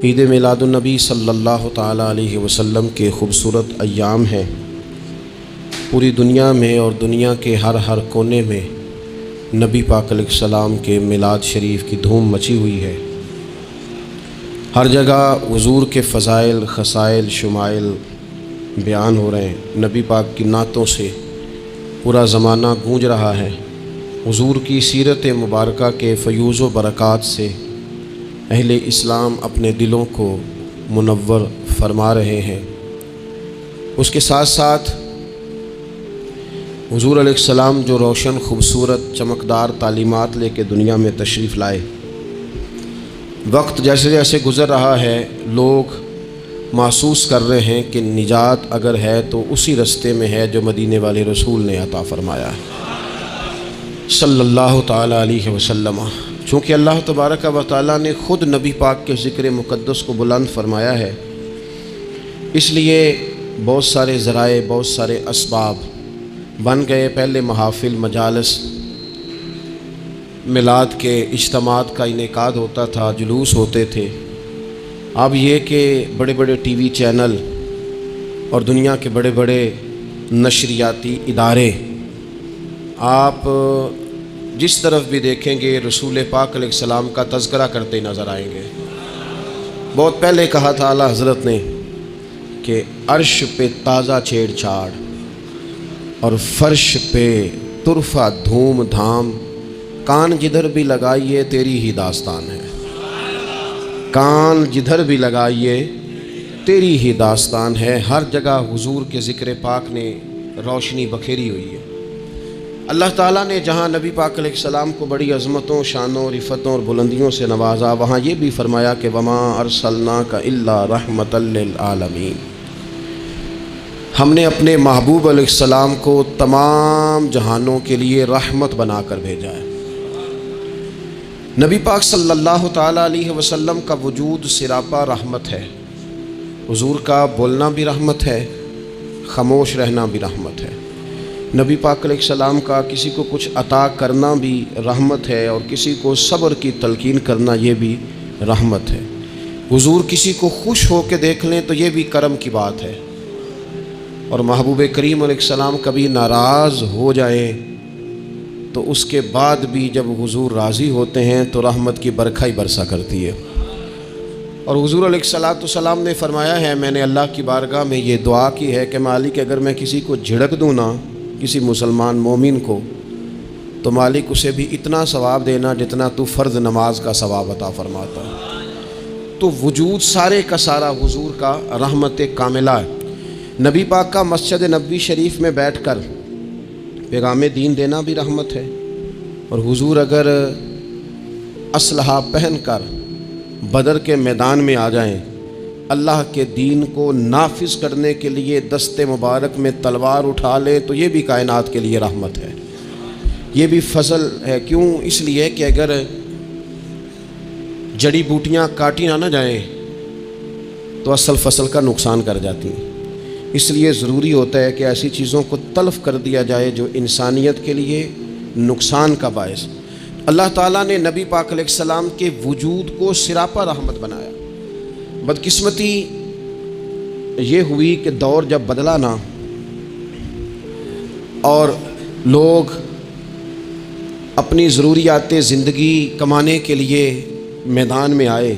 عید میلاد النبی صلی اللہ تعالیٰ علیہ وسلم کے خوبصورت ایام ہیں۔ پوری دنیا میں اور دنیا کے ہر کونے میں نبی پاک علیہ السلام کے میلاد شریف کی دھوم مچی ہوئی ہے۔ ہر جگہ حضور کے فضائل، خصائل، شمائل بیان ہو رہے ہیں۔ نبی پاک کی نعتوں سے پورا زمانہ گونج رہا ہے۔ حضور کی سیرت مبارکہ کے فیوز و برکات سے اہل اسلام اپنے دلوں کو منور فرما رہے ہیں۔ اس کے ساتھ ساتھ حضور علیہ السلام جو روشن، خوبصورت، چمکدار تعلیمات لے کے دنیا میں تشریف لائے، وقت جیسے جیسے گزر رہا ہے لوگ محسوس کر رہے ہیں کہ نجات اگر ہے تو اسی رستے میں ہے جو مدینے والے رسول نے عطا فرمایا ہے صلی اللہ تعالیٰ علیہ وسلم۔ چونکہ اللہ تبارک و تعالیٰ نے خود نبی پاک کے ذکر مقدس کو بلند فرمایا ہے، اس لیے بہت سارے ذرائع، بہت سارے اسباب بن گئے۔ پہلے محافل، مجالس، میلاد کے اجتماعات کا انعقاد ہوتا تھا، جلوس ہوتے تھے۔ اب یہ کہ بڑے بڑے ٹی وی چینل اور دنیا کے بڑے بڑے نشریاتی ادارے، آپ جس طرف بھی دیکھیں گے رسول پاک علیہ السلام کا تذکرہ کرتے نظر آئیں گے۔ بہت پہلے کہا تھا اعلیٰ حضرت نے کہ عرش پہ تازہ چھیڑ چھاڑ اور فرش پہ طرفہ دھوم دھام، کان جدھر بھی لگائیے تیری ہی داستان ہے۔ کان جدھر بھی لگائیے تیری ہی داستان ہے۔ ہر جگہ حضور کے ذکر پاک نے روشنی بکھیری ہوئی ہے۔ اللہ تعالیٰ نے جہاں نبی پاک علیہ السلام کو بڑی عظمتوں، شانوں، رفتوں اور بلندیوں سے نوازا، وہاں یہ بھی فرمایا کہ وما ارسلناک الا رحمۃ للعالمین، ہم نے اپنے محبوب علیہ السلام کو تمام جہانوں کے لیے رحمت بنا کر بھیجا ہے۔ نبی پاک صلی اللہ تعالیٰ علیہ وسلم کا وجود سراپا رحمت ہے۔ حضور کا بولنا بھی رحمت ہے، خاموش رہنا بھی رحمت ہے۔ نبی پاک علیہ السلام کا کسی کو کچھ عطا کرنا بھی رحمت ہے، اور کسی کو صبر کی تلقین کرنا یہ بھی رحمت ہے۔ حضور کسی کو خوش ہو کے دیکھ لیں تو یہ بھی کرم کی بات ہے، اور محبوب کریم علیہ السلام کبھی ناراض ہو جائیں تو اس کے بعد بھی جب حضور راضی ہوتے ہیں تو رحمت کی برکھا ہی برسا کرتی ہے۔ اور حضور علیہ السلام نے فرمایا ہے، میں نے اللہ کی بارگاہ میں یہ دعا کی ہے کہ مالک اگر میں کسی کو جھڑک دوں نا، کسی مسلمان مومن کو، تو مالک اسے بھی اتنا ثواب دینا جتنا تو فرض نماز کا ثواب عطا فرماتا ہے۔ تو وجود سارے کا سارا حضور کا رحمت کاملہ ہے۔ نبی پاک کا مسجد نبوی شریف میں بیٹھ کر پیغام دین دینا بھی رحمت ہے، اور حضور اگر اسلحہ پہن کر بدر کے میدان میں آ جائیں، اللہ کے دین کو نافذ کرنے کے لیے دست مبارک میں تلوار اٹھا لے، تو یہ بھی کائنات کے لیے رحمت ہے، یہ بھی فضل ہے۔ کیوں؟ اس لیے کہ اگر جڑی بوٹیاں کاٹی نہ جائیں تو اصل فصل کا نقصان کر جاتی ہیں۔ اس لیے ضروری ہوتا ہے کہ ایسی چیزوں کو تلف کر دیا جائے جو انسانیت کے لیے نقصان کا باعث۔ اللہ تعالیٰ نے نبی پاک علیہ السلام کے وجود کو سراپا رحمت بنایا۔ بدقسمتی یہ ہوئی کہ دور جب بدلا نا اور لوگ اپنی ضروریات زندگی کمانے کے لیے میدان میں آئے،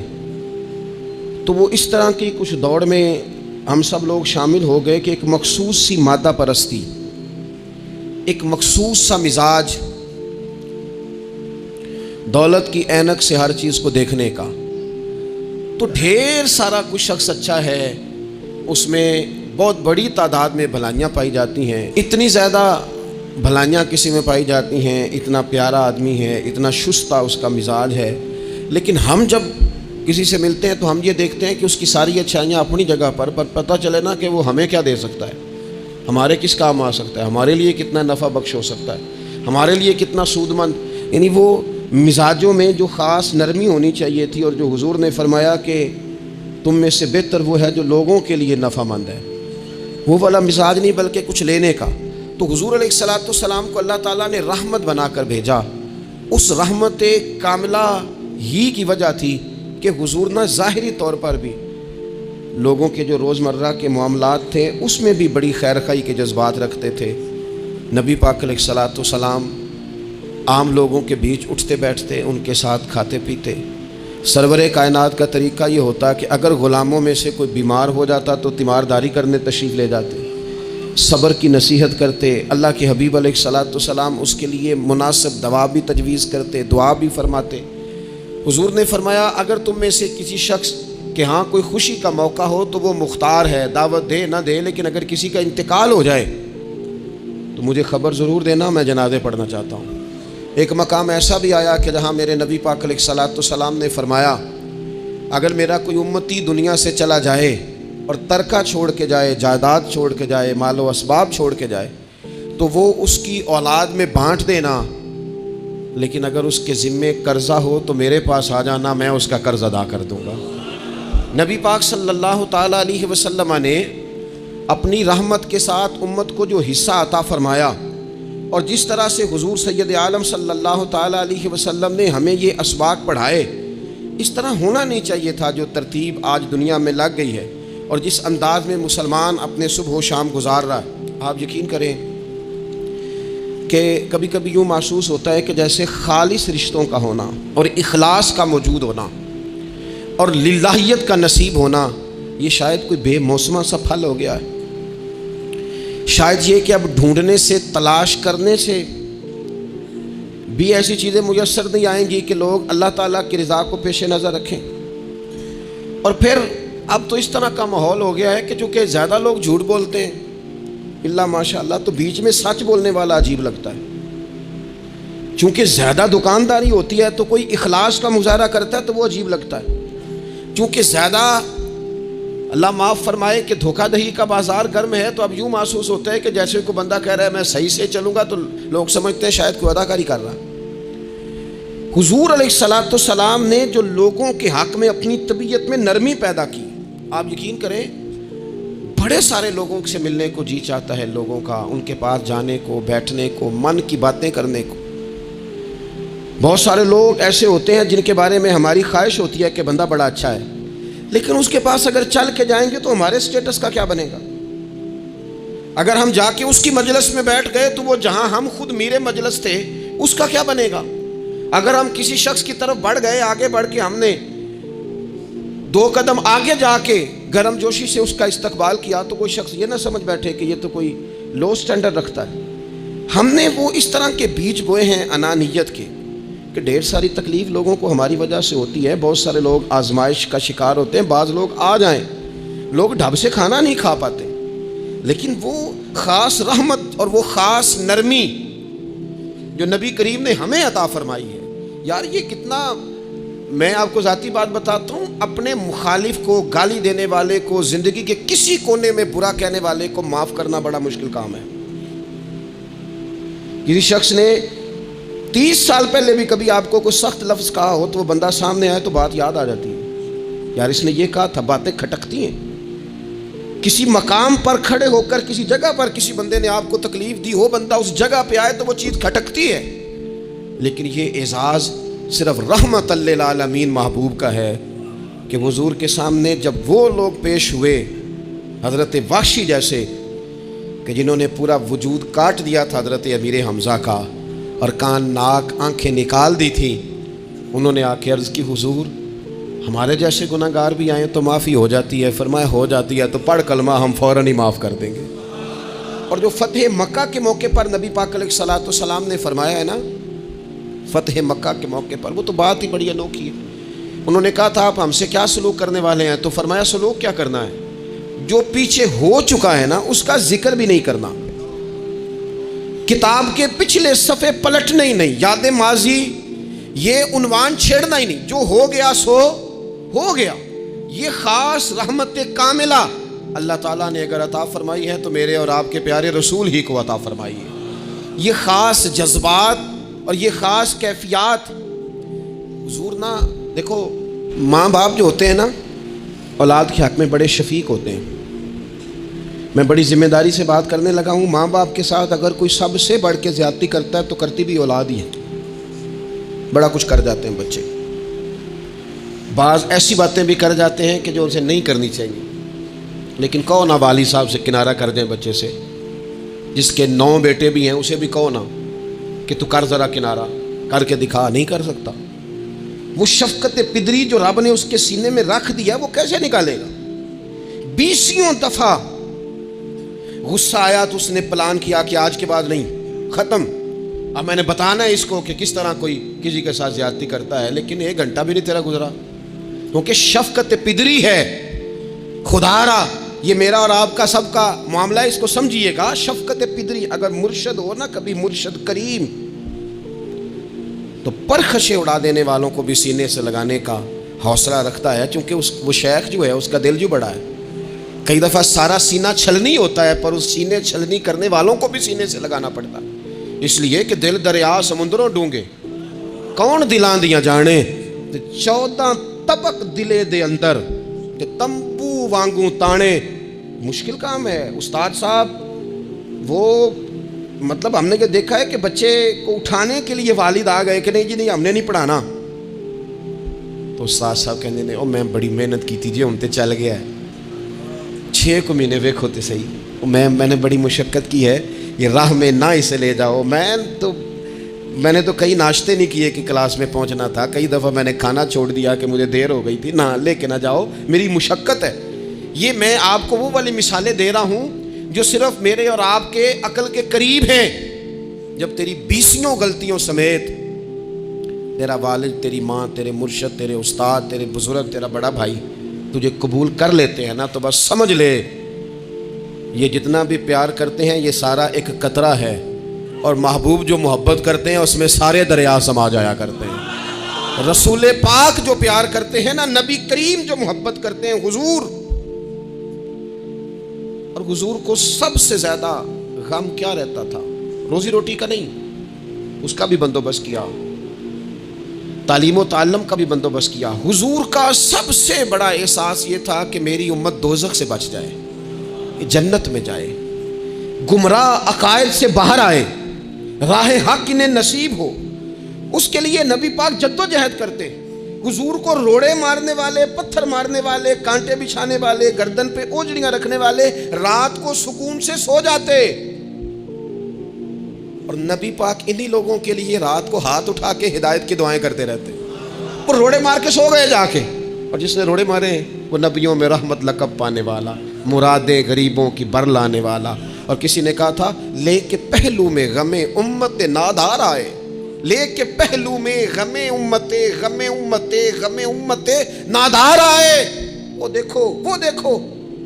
تو وہ اس طرح کی کچھ دوڑ میں ہم سب لوگ شامل ہو گئے کہ ایک مخصوص سی مادہ پرستی، ایک مخصوص سا مزاج، دولت کی اینک سے ہر چیز کو دیکھنے کا، تو ڈھیر سارا کچھ شخص اچھا ہے، اس میں بہت بڑی تعداد میں بھلائیاں پائی جاتی ہیں، اتنی زیادہ بھلائیاں کسی میں پائی جاتی ہیں، اتنا پیارا آدمی ہے، اتنا شستہ اس کا مزاج ہے، لیکن ہم جب کسی سے ملتے ہیں تو ہم یہ دیکھتے ہیں کہ اس کی ساری اچھائیاں اپنی جگہ پر پتہ چلے نا کہ وہ ہمیں کیا دے سکتا ہے، ہمارے کس کام آ سکتا ہے، ہمارے لیے کتنا نفع بخش ہو سکتا ہے، ہمارے لیے کتنا سود مند۔ یعنی وہ مزاجوں میں جو خاص نرمی ہونی چاہیے تھی، اور جو حضور نے فرمایا کہ تم میں سے بہتر وہ ہے جو لوگوں کے لیے نفع مند ہے، وہ والا مزاج نہیں بلکہ کچھ لینے کا۔ تو حضور علیہ السلام کو اللہ تعالیٰ نے رحمت بنا کر بھیجا۔ اس رحمت کاملہ ہی کی وجہ تھی کہ حضور نہ ظاہری طور پر بھی لوگوں کے جو روزمرہ کے معاملات تھے اس میں بھی بڑی خیر خواہی کے جذبات رکھتے تھے۔ نبی پاک علیہ الصلاۃ والسلام عام لوگوں کے بیچ اٹھتے بیٹھتے، ان کے ساتھ کھاتے پیتے۔ سرور کائنات کا طریقہ یہ ہوتا کہ اگر غلاموں میں سے کوئی بیمار ہو جاتا تو تیمارداری کرنے تشریف لے جاتے، صبر کی نصیحت کرتے، اللہ کے حبیب علیہ الصلاۃ والسلام اس کے لیے مناسب دوا بھی تجویز کرتے، دعا بھی فرماتے۔ حضور نے فرمایا اگر تم میں سے کسی شخص کے ہاں کوئی خوشی کا موقع ہو تو وہ مختار ہے، دعوت دے نہ دے، لیکن اگر کسی کا انتقال ہو جائے تو مجھے خبر ضرور دینا، میں جنازے پڑھنا چاہتا ہوں۔ ایک مقام ایسا بھی آیا کہ جہاں میرے نبی پاک علیہ الصلاۃ والسلام نے فرمایا اگر میرا کوئی امتی دنیا سے چلا جائے اور ترکہ چھوڑ کے جائے، جائیداد چھوڑ کے جائے، مال و اسباب چھوڑ کے جائے تو وہ اس کی اولاد میں بانٹ دینا، لیکن اگر اس کے ذمے قرضہ ہو تو میرے پاس آ جانا، میں اس کا قرض ادا کر دوں گا۔ نبی پاک صلی اللہ تعالیٰ علیہ وسلم نے اپنی رحمت کے ساتھ امت کو جو حصہ عطا فرمایا، اور جس طرح سے حضور سید عالم صلی اللہ تعالیٰ علیہ وسلم نے ہمیں یہ اسباق پڑھائے، اس طرح ہونا نہیں چاہیے تھا جو ترتیب آج دنیا میں لگ گئی ہے اور جس انداز میں مسلمان اپنے صبح و شام گزار رہا ہے۔ آپ یقین کریں کہ کبھی کبھی یوں محسوس ہوتا ہے کہ جیسے خالص رشتوں کا ہونا اور اخلاص کا موجود ہونا اور للہیت کا نصیب ہونا یہ شاید کوئی بے موسمہ سا پھل ہو گیا ہے۔ شاید یہ کہ اب ڈھونڈنے سے، تلاش کرنے سے بھی ایسی چیزیں میسر نہیں آئیں گی کہ لوگ اللہ تعالیٰ کی رضا کو پیش نظر رکھیں۔ اور پھر اب تو اس طرح کا ماحول ہو گیا ہے کہ چونکہ زیادہ لوگ جھوٹ بولتے ہیں اللہ ماشاء اللہ، تو بیچ میں سچ بولنے والا عجیب لگتا ہے۔ چونکہ زیادہ دکانداری ہوتی ہے تو کوئی اخلاص کا مظاہرہ کرتا ہے تو وہ عجیب لگتا ہے۔ چونکہ زیادہ اللہ معاف فرمائے کہ دھوکہ دہی کا بازار گرم ہے تو اب یوں محسوس ہوتا ہے کہ جیسے کوئی بندہ کہہ رہا ہے میں صحیح سے چلوں گا تو لوگ سمجھتے ہیں شاید کوئی اداکاری کر رہا ہے۔ حضور علیہ الصلاۃ والسلام نے جو لوگوں کے حق میں اپنی طبیعت میں نرمی پیدا کی، آپ یقین کریں بڑے سارے لوگوں سے ملنے کو جی چاہتا ہے لوگوں کا، ان کے پاس جانے کو، بیٹھنے کو، من کی باتیں کرنے کو۔ بہت سارے لوگ ایسے ہوتے ہیں جن کے بارے میں ہماری خواہش ہوتی ہے کہ بندہ بڑا اچھا ہے، لیکن اس کے پاس اگر چل کے جائیں گے تو ہمارے سٹیٹس کا کیا بنے گا؟ اگر ہم جا کے اس کی مجلس میں بیٹھ گئے تو وہ جہاں ہم خود میرے مجلس تھے اس کا کیا بنے گا؟ اگر ہم کسی شخص کی طرف بڑھ گئے، آگے بڑھ کے ہم نے 2 قدم آگے جا کے گرم جوشی سے اس کا استقبال کیا تو کوئی شخص یہ نہ سمجھ بیٹھے کہ یہ تو کوئی لو سٹینڈرڈ رکھتا ہے۔ ہم نے وہ اس طرح کے بیج بوئے ہیں انانیت کے کہ ڈھیر ساری تکلیف لوگوں کو ہماری وجہ سے ہوتی ہے، بہت سارے لوگ آزمائش کا شکار ہوتے ہیں، بعض لوگ آ جائیں، لوگ ڈھب سے کھانا نہیں کھا پاتے، لیکن وہ خاص رحمت اور وہ خاص نرمی جو نبی کریم نے ہمیں عطا فرمائی ہے، یار یہ کتنا، میں آپ کو ذاتی بات بتاتا ہوں، اپنے مخالف کو، گالی دینے والے کو، زندگی کے کسی کونے میں برا کہنے والے کو معاف کرنا بڑا مشکل کام ہے۔ کسی شخص نے 30 سال پہلے بھی کبھی آپ کو کوئی سخت لفظ کہا ہو تو وہ بندہ سامنے آئے تو بات یاد آ جاتی ہے، یار اس نے یہ کہا تھا، باتیں کھٹکتی ہیں۔ کسی مقام پر کھڑے ہو کر کسی جگہ پر کسی بندے نے آپ کو تکلیف دی ہو، بندہ اس جگہ پہ آئے تو وہ چیز کھٹکتی ہے، لیکن یہ اعزاز صرف رحمت للعالمین محبوب کا ہے کہ حضور کے سامنے جب وہ لوگ پیش ہوئے حضرت وحشی جیسے کہ جنہوں نے پورا وجود کاٹ دیا تھا حضرت امیر حمزہ کا اور کان ناک آنکھیں نکال دی تھی، انہوں نے آ کے عرض کی حضور ہمارے جیسے گناہ گار بھی آئیں تو معافی ہو جاتی ہے؟ فرمایا ہو جاتی ہے تو پڑھ کلمہ، ہم فوراً ہی معاف کر دیں گے۔ اور جو فتح مکہ کے موقع پر نبی پاک علیہ الصلاۃ والسلام نے فرمایا ہے نا، فتح مکہ کے موقع پر وہ تو بات ہی بڑی انوکھی ہے۔ انہوں نے کہا تھا آپ ہم سے کیا سلوک کرنے والے ہیں؟ تو فرمایا سلوک کیا کرنا ہے؟ جو پیچھے ہو چکا ہے نا اس کا ذکر بھی نہیں کرنا، کتاب کے پچھلے صفحے پلٹنا ہی نہیں، یاد ماضی یہ عنوان چھیڑنا ہی نہیں، جو ہو گیا سو ہو گیا۔ یہ خاص رحمت کاملہ اللہ تعالیٰ نے اگر عطا فرمائی ہے تو میرے اور آپ کے پیارے رسول ہی کو عطا فرمائی ہے۔ یہ خاص جذبات اور یہ خاص کیفیات حضور نا، دیکھو ماں باپ جو ہوتے ہیں نا اولاد کے حق میں بڑے شفیق ہوتے ہیں۔ میں بڑی ذمہ داری سے بات کرنے لگا ہوں، ماں باپ کے ساتھ اگر کوئی سب سے بڑھ کے زیادتی کرتا ہے تو کرتی بھی اولاد ہی ہے، بڑا کچھ کر جاتے ہیں بچے۔ بعض ایسی باتیں بھی کر جاتے ہیں کہ جو اسے نہیں کرنی چاہیے، لیکن کہو نا والی صاحب سے کنارہ کر دیں بچے سے، جس کے 9 بیٹے بھی ہیں اسے بھی کہو نا کہ تو کر ذرا کنارہ کر کے دکھا، نہیں کر سکتا۔ وہ شفقت پدری جو رب نے اس کے سینے میں رکھ دیا وہ کیسے نکالے گا؟ 20 دفعہ غصہ آیا تو اس نے پلان کیا کہ آج کے بعد نہیں، ختم، اب میں نے بتانا ہے اس کو کہ کس طرح کوئی کسی کے ساتھ زیادتی کرتا ہے، لیکن 1 گھنٹہ بھی نہیں تیرا گزرا، کیونکہ شفقت پدری ہے۔ خدا را یہ میرا اور آپ کا سب کا معاملہ ہے، اس کو سمجھیے گا، شفقت پدری۔ اگر مرشد ہو نا کبھی مرشد کریم، تو پرخشیں اڑا دینے والوں کو بھی سینے سے لگانے کا حوصلہ رکھتا ہے، چونکہ وہ شیخ جو ہے اس کا دل جو بڑا ہے۔ کئی دفعہ سارا سینہ چھلنی ہوتا ہے، پر اس سینے چھلنی کرنے والوں کو بھی سینے سے لگانا پڑتا ہے، اس لیے کہ دل دریا سمندروں ڈونگے کون دلاں دیاں جانے، 14 طبق دلے دے اندر تے تمبو وانگوں تانے، مشکل کام ہے۔ استاد صاحب وہ مطلب ہم نے کہ دیکھا ہے کہ بچے کو اٹھانے کے لیے والد آ گئے کہ نہیں جی نہیں ہم نے نہیں پڑھانا، تو استاد صاحب کہنے نے میں بڑی محنت کی تھی جی، ہم تے چل گیا ہے 6 مہینے ویکھو تے صحیح، میں نے بڑی مشقت کی ہے، یہ راہ میں نہ اسے لے جاؤ۔ میں نے تو کئی ناشتے نہیں کیے کہ کلاس میں پہنچنا تھا، کئی دفعہ میں نے کھانا چھوڑ دیا کہ مجھے دیر ہو گئی تھی، نہ لے کے نہ جاؤ، میری مشقت ہے۔ یہ میں آپ کو وہ والی مثالیں دے رہا ہوں جو صرف میرے اور آپ کے عقل کے قریب ہیں۔ جب تیری 20 غلطیوں سمیت تیرا والد، تیری ماں، تیرے مرشد، تیرے استاد، تیرے بزرگ، تیرا بڑا بھائی تجھے قبول کر لیتے ہیں نا، تو بس سمجھ لے یہ جتنا بھی پیار کرتے ہیں یہ سارا ایک قطرہ ہے، اور محبوب جو محبت کرتے ہیں اس میں سارے دریا سما جایا کرتے ہیں۔ رسول پاک جو پیار کرتے ہیں نا، نبی کریم جو محبت کرتے ہیں، حضور، اور حضور کو سب سے زیادہ غم کیا رہتا تھا؟ روزی روٹی کا نہیں، اس کا بھی بندوبست کیا، تعلیم و تعلم کا بھی بندوبست کیا۔ حضور کا سب سے بڑا احساس یہ تھا کہ میری امت دوزخ سے بچ جائے، جنت میں جائے، گمراہ عقائد سے باہر آئے، راہ حق انہیں نصیب ہو۔ اس کے لیے نبی پاک جد و جہد کرتے۔ حضور کو روڑے مارنے والے، پتھر مارنے والے، کانٹے بچھانے والے، گردن پہ اوجڑیاں رکھنے والے رات کو سکون سے سو جاتے، اور نبی پاک انہی لوگوں کے لیے رات کو ہاتھ اٹھا کے ہدایت کی دعائیں کرتے رہتے، اور روڑے مار کے سو گئے جا کے۔ اور جس نے روڑے مارے وہ نبیوں میں رحمت لقب پانے والا، مرادیں غریبوں کی بر لانے والا۔ اور کسی نے کہا تھا لے کے پہلو میں غم امت نادار آئے، لے کے پہلو میں غم امت نادار آئے، وہ دیکھو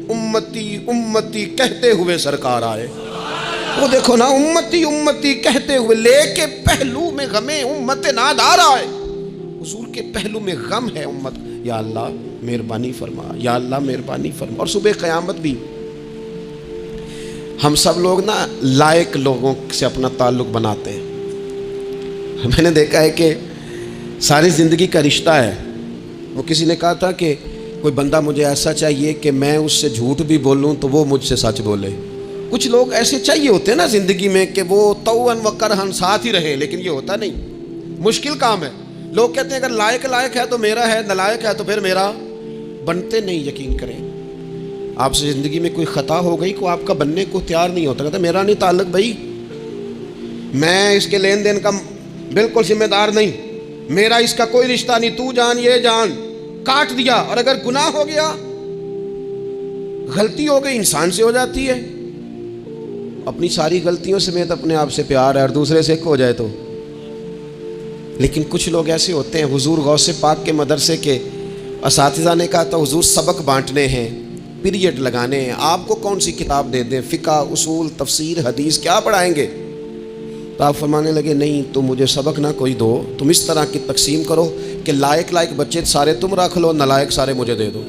امتی امتی کہتے ہوئے سرکار آئے، وہ دیکھو نا امتی امتی کہتے ہوئے، لے کے پہلو میں غم امت نادار آئے۔ حضور کے پہلو میں غم ہے امت، یا اللہ مہربانی فرما، یا اللہ مہربانی فرما۔ اور صبح قیامت بھی ہم سب لوگ نا لائق لوگوں سے اپنا تعلق بناتے ہیں۔ میں نے دیکھا ہے کہ ساری زندگی کا رشتہ ہے۔ وہ کسی نے کہا تھا کہ کوئی بندہ مجھے ایسا چاہیے کہ میں اس سے جھوٹ بھی بولوں تو وہ مجھ سے سچ بولے۔ کچھ لوگ ایسے چاہیے ہوتے ہیں نا زندگی میں کہ وہ توأن و کرہن ساتھ ہی رہے، لیکن یہ ہوتا نہیں، مشکل کام ہے۔ لوگ کہتے ہیں اگر لائق ہے تو میرا ہے، نالائق ہے تو پھر میرا، بنتے نہیں۔ یقین کریں آپ سے زندگی میں کوئی خطا ہو گئی کو آپ کا بننے کو تیار نہیں ہوتا، کہتا میرا نہیں تعلق بھائی، میں اس کے لین دین کا بالکل ذمہ دار نہیں، میرا اس کا کوئی رشتہ نہیں، تو جان یہ جان، کاٹ دیا۔ اور اگر گناہ ہو گیا، غلطی ہو گئی، انسان سے ہو جاتی ہے، اپنی ساری غلطیوں سمیت اپنے آپ سے پیار ہے، اور دوسرے سے ایک ہو جائے تو۔ لیکن کچھ لوگ ایسے ہوتے ہیں، حضور غوث پاک کے مدرسے کے اساتذہ نے کہا تھا حضور سبق بانٹنے ہیں، پیریڈ لگانے ہیں، آپ کو کون سی کتاب دے دیں، فقہ، اصول، تفسیر، حدیث، کیا پڑھائیں گے؟ تو آپ فرمانے لگے نہیں، تم مجھے سبق نہ کوئی دو، تم اس طرح کی تقسیم کرو کہ لائق بچے سارے تم رکھ لو، نالائق سارے مجھے دے دو۔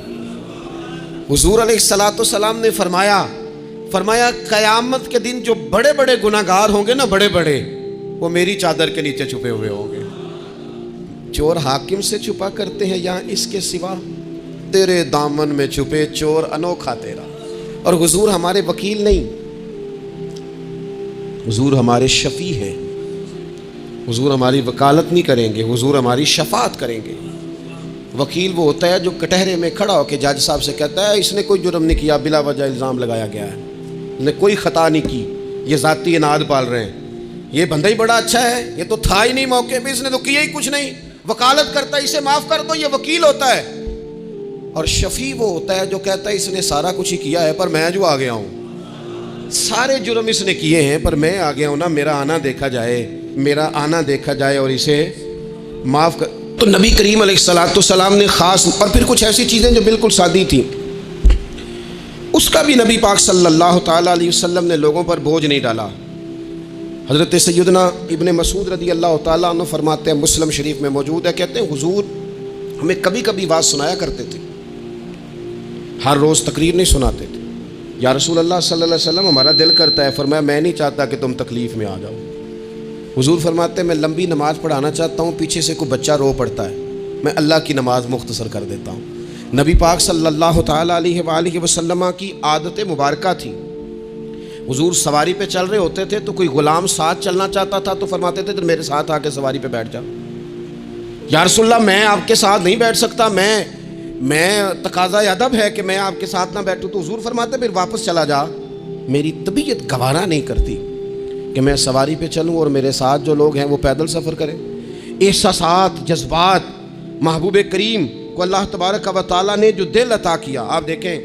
حضور علیہ السلام نے فرمایا قیامت کے دن جو بڑے بڑے گناہ گار ہوں گے نا، بڑے وہ میری چادر کے نیچے چھپے ہوئے ہوں گے۔ چور حاکم سے چھپا کرتے ہیں یا اس کے سوا، تیرے دامن میں چھپے چور انوکھا تیرا۔ اور حضور ہمارے وکیل نہیں، حضور ہمارے شفیع ہیں، حضور ہماری وکالت نہیں کریں گے، حضور ہماری شفاعت کریں گے۔ وکیل وہ ہوتا ہے جو کٹہرے میں کھڑا ہو کے جج صاحب سے کہتا ہے اس نے کوئی جرم نہیں کیا، بلا وجہ الزام لگایا گیا ہے، اس نے کوئی خطا نہیں کی، یہ ذاتی اناد پال رہے ہیں، یہ بندہ ہی بڑا اچھا ہے، یہ تو تھا ہی نہیں موقع پہ، اس نے تو کیا ہی کچھ نہیں، وکالت کرتا ہے اسے معاف کر دو، یہ وکیل ہوتا ہے۔ اور شفیع وہ ہوتا ہے جو کہتا ہے اس نے سارا کچھ ہی کیا ہے پر میں جو آ گیا ہوں، سارے جرم اس نے کیے ہیں پر میں آ گیا ہوں نا، میرا آنا دیکھا جائے، میرا آنا دیکھا جائے اور اسے معاف کر۔ تو نبی کریم علیہ السلام نے خاص، اور پھر کچھ ایسی چیزیں جو بالکل سادی تھیں، اس کا بھی نبی پاک صلی اللہ تعالیٰ علیہ وسلم نے لوگوں پر بوجھ نہیں ڈالا۔ حضرت سیدنا ابن مسعود رضی اللہ تعالیٰ عنہ فرماتے ہیں، مسلم شریف میں موجود ہے، کہتے ہیں حضور ہمیں کبھی کبھی بات سنایا کرتے تھے، ہر روز تقریر نہیں سناتے تھے۔ یا رسول اللہ صلی اللہ علیہ وسلم ہمارا دل کرتا ہے، فرمایا میں نہیں چاہتا کہ تم تکلیف میں آ جاؤ۔ حضور فرماتے ہیں میں لمبی نماز پڑھانا چاہتا ہوں، پیچھے سے کوئی بچہ رو پڑتا ہے، میں اللہ کی نماز مختصر کر دیتا ہوں۔ نبی پاک صلی اللہ تعالیٰ علیہ وآلہ وسلم کی عادت مبارکہ تھی، حضور سواری پہ چل رہے ہوتے تھے تو کوئی غلام ساتھ چلنا چاہتا تھا تو فرماتے تھے تو میرے ساتھ آ کے سواری پہ بیٹھ جا۔ یا رسول اللہ میں آپ کے ساتھ نہیں بیٹھ سکتا، میں تقاضا ادب ہے کہ میں آپ کے ساتھ نہ بیٹھوں، تو حضور فرماتے پھر واپس چلا جا، میری طبیعت گوارا نہیں کرتی کہ میں سواری پہ چلوں اور میرے ساتھ جو لوگ ہیں وہ پیدل سفر کریں۔ احساسات، جذبات، محبوب کریم کو اللہ تبارک و تعالیٰ نے جو دل عطا کیا، آپ دیکھیں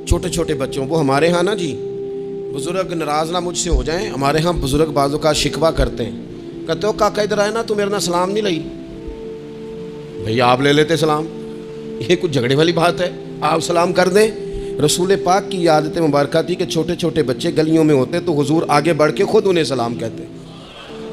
چھوٹے چھوٹے بچوں، وہ ہمارے ہاں نا جی بزرگ ناراض نہ مجھ سے ہو جائیں، ہمارے ہاں بزرگ بعضوں کا شکوہ کرتے ہیں، کہتے ہو کاکا ادھر آئے نا تو میرے نا سلام نہیں لئی، بھئی آپ لے لیتے سلام، یہ کچھ جھگڑے والی بات ہے، آپ سلام کر دیں۔ رسول پاک کی عادت مبارکہ تھی کہ چھوٹے چھوٹے بچے گلیوں میں ہوتے تو حضور آگے بڑھ کے خود انہیں سلام کہتے،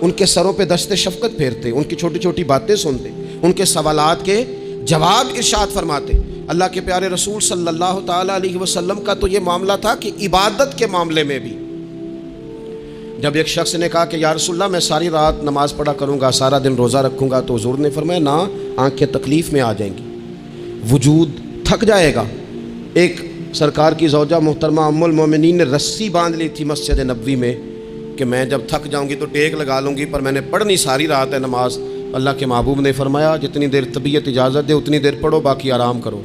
ان کے سروں پہ دست شفقت پھیرتے، ان کی چھوٹی چھوٹی باتیں سنتے، ان کے سوالات کے جواب ارشاد فرماتے۔ اللہ کے پیارے رسول صلی اللہ تعالیٰ علیہ وسلم کا تو یہ معاملہ تھا کہ عبادت کے معاملے میں بھی جب ایک شخص نے کہا کہ یا رسول اللہ میں ساری رات نماز پڑھا کروں گا، سارا دن روزہ رکھوں گا، تو حضور نے فرمایا نہ، آنکھیں تکلیف میں آ جائیں گی، وجود تھک جائے گا۔ ایک سرکار کی زوجہ محترمہ ام المومنین نے رسی باندھ لی تھی مسجد نبوی میں کہ میں جب تھک جاؤں گی تو ٹیک لگا لوں گی، پر میں نے پڑھنی ساری رات ہے نماز۔ اللہ کے محبوب نے فرمایا جتنی دیر طبیعت اجازت دے اتنی دیر پڑھو، باقی آرام کرو۔